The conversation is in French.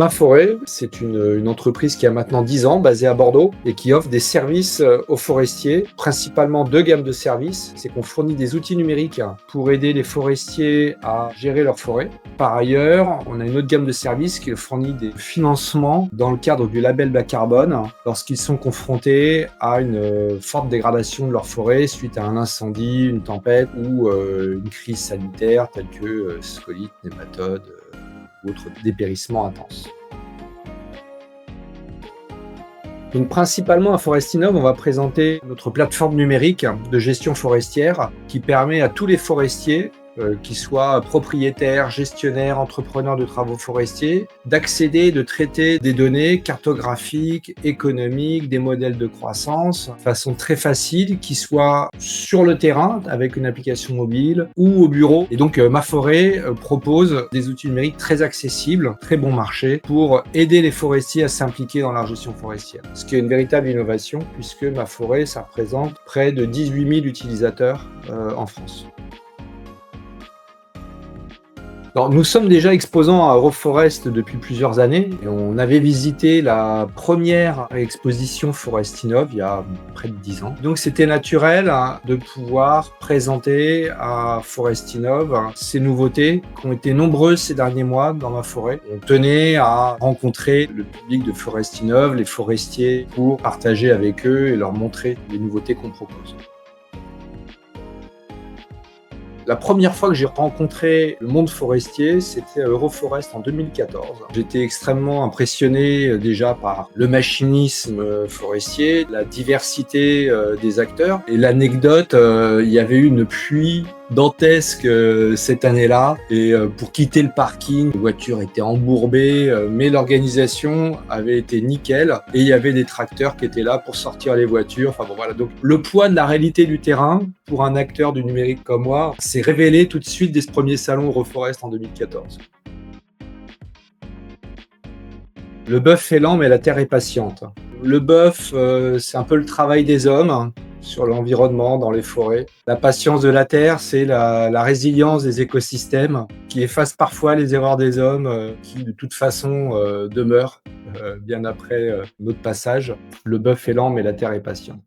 Ma Forêt, c'est une entreprise qui a maintenant 10 ans, basée à Bordeaux et qui offre des services aux forestiers, principalement 2 gammes de services. C'est qu'on fournit des outils numériques pour aider les forestiers à gérer leur forêt. Par ailleurs, on a une autre gamme de services qui fournit des financements dans le cadre du label bas carbone lorsqu'ils sont confrontés à une forte dégradation de leur forêt suite à un incendie, une tempête ou une crise sanitaire telle que scolytes, nématodes ou autres dépérissements intenses. Donc principalement à Forestinov, on va présenter notre plateforme numérique de gestion forestière qui permet à tous les forestiers, qu'ils soient propriétaires, gestionnaires, entrepreneurs de travaux forestiers, d'accéder, de traiter des données cartographiques, économiques, des modèles de croissance, de façon très facile, qui soient sur le terrain avec une application mobile ou au bureau. Et donc Ma Forêt propose des outils numériques très accessibles, très bon marché, pour aider les forestiers à s'impliquer dans la gestion forestière. Ce qui est une véritable innovation puisque Ma Forêt, ça représente près de 18 000 utilisateurs en France. Alors, nous sommes déjà exposants à Euroforest depuis plusieurs années et on avait visité la première exposition Forestinov il y a près de 10 ans. Donc c'était naturel de pouvoir présenter à Forestinov ces nouveautés qui ont été nombreuses ces derniers mois dans Ma Forêt. On tenait à rencontrer le public de Forestinov, les forestiers, pour partager avec eux et leur montrer les nouveautés qu'on propose. La première fois que j'ai rencontré le monde forestier, c'était à Euroforest en 2014. J'étais extrêmement impressionné déjà par le machinisme forestier, la diversité des acteurs. Et l'anecdote, il y avait eu une pluie dantesque cette année-là. Et pour quitter le parking, les voitures étaient embourbées, mais l'organisation avait été nickel. Et il y avait des tracteurs qui étaient là pour sortir les voitures. Enfin bon, voilà. Donc le poids de la réalité du terrain pour un acteur du numérique comme moi s'est révélé tout de suite dès ce premier salon Euroforest en 2014. Le bœuf est lent, mais la terre est patiente. Le bœuf, c'est un peu le travail des hommes sur l'environnement, dans les forêts. La patience de la terre, c'est la résilience des écosystèmes qui effacent parfois les erreurs des hommes qui, de toute façon, demeurent bien après notre passage. Le bœuf est lent, mais la terre est patiente.